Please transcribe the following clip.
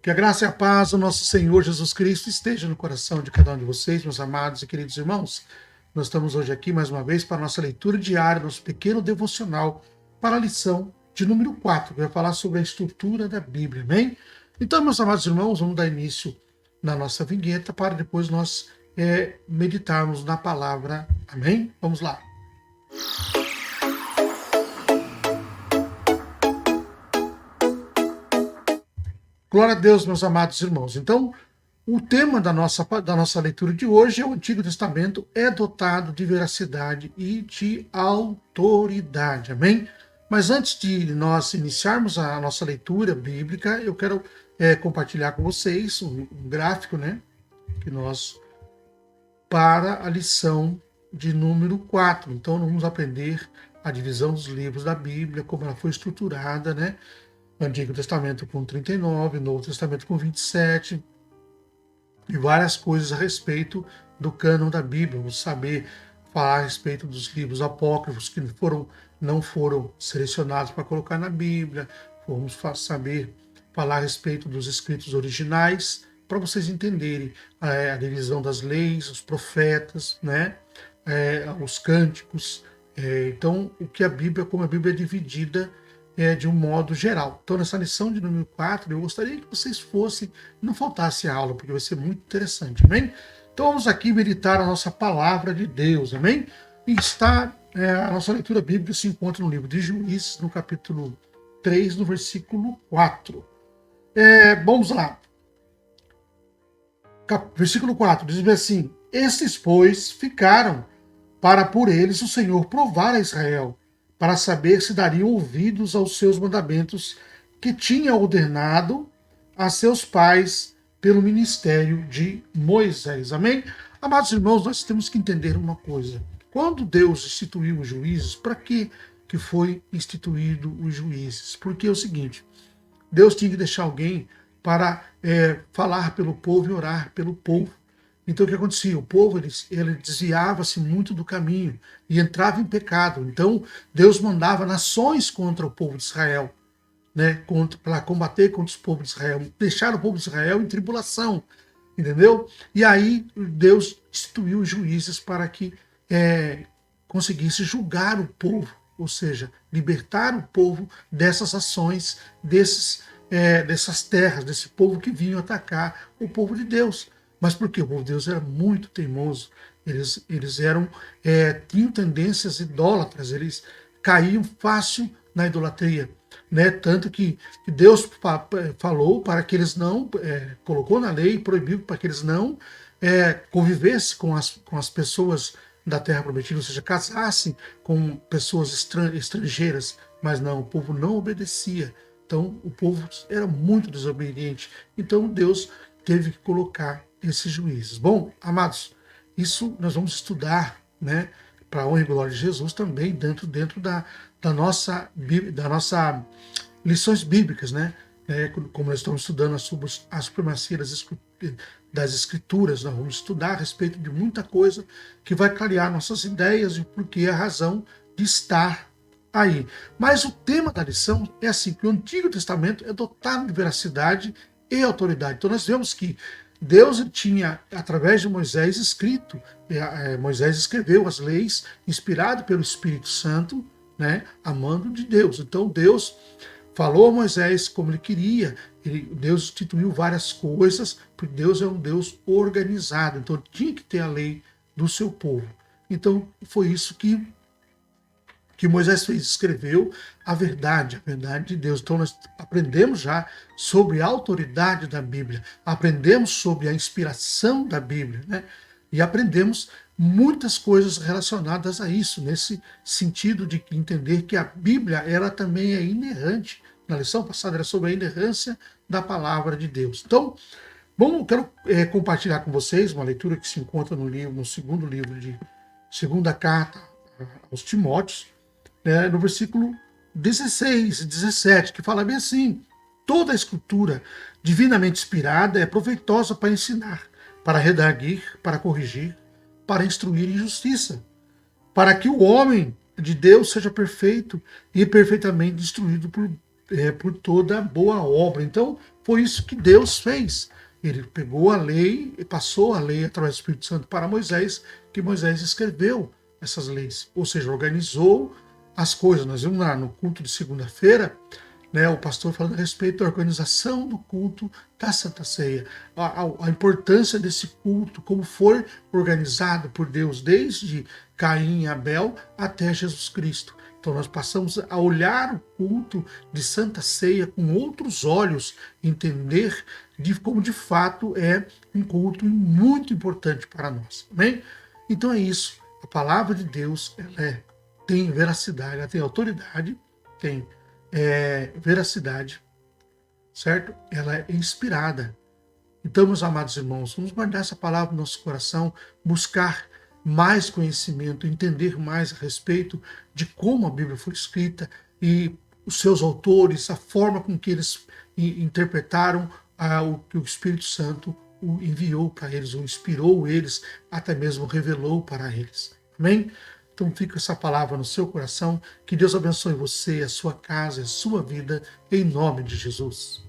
Que a graça e a paz do nosso Senhor Jesus Cristo esteja no coração de cada um de vocês, meus amados e queridos irmãos. Nós estamos hoje aqui mais uma vez para a nossa leitura diária, nosso pequeno devocional para a lição de número 4, que vai falar sobre a estrutura da Bíblia, amém? Então, meus amados irmãos, vamos dar início na nossa vinheta para depois nós meditarmos na palavra, amém? Vamos lá. Glória a Deus, meus amados irmãos. Então, o tema da nossa leitura de hoje é o Antigo Testamento é dotado de veracidade e de autoridade, amém? Mas antes de nós iniciarmos a nossa leitura bíblica, eu quero compartilhar com vocês um gráfico, né, que nós, para a lição de número 4. Então, nós vamos aprender a divisão dos livros da Bíblia, como ela foi estruturada, né? Antigo Testamento com 39, Novo Testamento com 27, e várias coisas a respeito do cânon da Bíblia. Vamos saber falar a respeito dos livros apócrifos que não foram selecionados para colocar na Bíblia. Vamos saber falar a respeito dos escritos originais, para vocês entenderem a divisão das leis, os profetas, né? Os cânticos. Então, como a Bíblia é dividida de um modo geral. Então, nessa lição de número 4, eu gostaria que vocês fossem, não faltasse a aula, porque vai ser muito interessante, amém? Então, vamos aqui meditar a nossa palavra de Deus, amém? E a nossa leitura bíblica se encontra no livro de Juízes, no capítulo 3, no versículo 4. Vamos lá. Versículo 4, diz assim: Estes, pois, ficaram para por eles o Senhor provar a Israel, para saber se dariam ouvidos aos seus mandamentos que tinha ordenado a seus pais pelo ministério de Moisés. Amém? Amados irmãos, nós temos que entender uma coisa. Quando Deus instituiu os juízes, para que foi instituído os juízes? Porque é o seguinte, Deus tinha que deixar alguém para falar pelo povo e orar pelo povo. Então o que acontecia? O povo ele desviava-se muito do caminho e entrava em pecado. Então Deus mandava nações contra o povo de Israel, né, para combater contra os povos de Israel, deixar o povo de Israel em tribulação, entendeu? E aí Deus instituiu os juízes para que conseguisse julgar o povo, ou seja, libertar o povo dessas ações, dessas terras, desse povo que vinha atacar o povo de Deus. Mas por quê? O povo de Deus era muito teimoso, eles tinham tendências idólatras, eles caíam fácil na idolatria, né? Tanto que Deus falou para que eles não, colocou na lei, proibiu para que eles não convivessem com as pessoas da terra prometida, ou seja, casassem com pessoas estrangeiras, mas não, o povo não obedecia. Então o povo era muito desobediente. Então Deus teve que colocar esses juízes. Bom, amados, isso nós vamos estudar, né, para a honra e glória de Jesus também dentro da nossa lições bíblicas, né? Como nós estamos estudando sobre a supremacia das escrituras, nós vamos estudar a respeito de muita coisa que vai clarear nossas ideias e o porquê, a razão de estar aí. Mas o tema da lição é assim, que o Antigo Testamento é dotado de veracidade e autoridade. Então nós vemos que Deus tinha, através de Moisés, Moisés escreveu as leis, inspirado pelo Espírito Santo, né, a mando de Deus. Então Deus falou a Moisés como ele queria, Deus instituiu várias coisas, porque Deus é um Deus organizado, então tinha que ter a lei do seu povo. Então foi isso que Moisés fez, escreveu a verdade de Deus. Então nós aprendemos já sobre a autoridade da Bíblia, aprendemos sobre a inspiração da Bíblia, né? E aprendemos muitas coisas relacionadas a isso, nesse sentido de entender que a Bíblia ela também é inerrante. Na lição passada era sobre a inerrância da palavra de Deus. Então, quero compartilhar com vocês uma leitura que se encontra no segundo livro de segunda carta aos Timóteos, no versículo 16 e 17, que fala bem assim: toda a escritura divinamente inspirada é proveitosa para ensinar, para redarguir, para corrigir, para instruir em justiça, para que o homem de Deus seja perfeito e perfeitamente instruído por toda boa obra. Então, foi isso que Deus fez. Ele pegou a lei e passou a lei através do Espírito Santo para Moisés, que Moisés escreveu essas leis, ou seja, organizou as coisas. Nós vimos lá no culto de segunda-feira, né, o pastor falando a respeito da organização do culto da Santa Ceia, a importância desse culto, como foi organizado por Deus desde Caim e Abel até Jesus Cristo. Então nós passamos a olhar o culto de Santa Ceia com outros olhos, entender como de fato é um culto muito importante para nós. Amém? Então é isso. A palavra de Deus tem veracidade, ela tem autoridade, tem veracidade, certo? Ela é inspirada. Então, meus amados irmãos, vamos guardar essa palavra no nosso coração, buscar mais conhecimento, entender mais a respeito de como a Bíblia foi escrita e os seus autores, a forma com que eles interpretaram o que o Espírito Santo enviou para eles, ou inspirou eles, até mesmo revelou para eles. Amém? Então fica essa palavra no seu coração. Que Deus abençoe você, a sua casa, a sua vida, em nome de Jesus.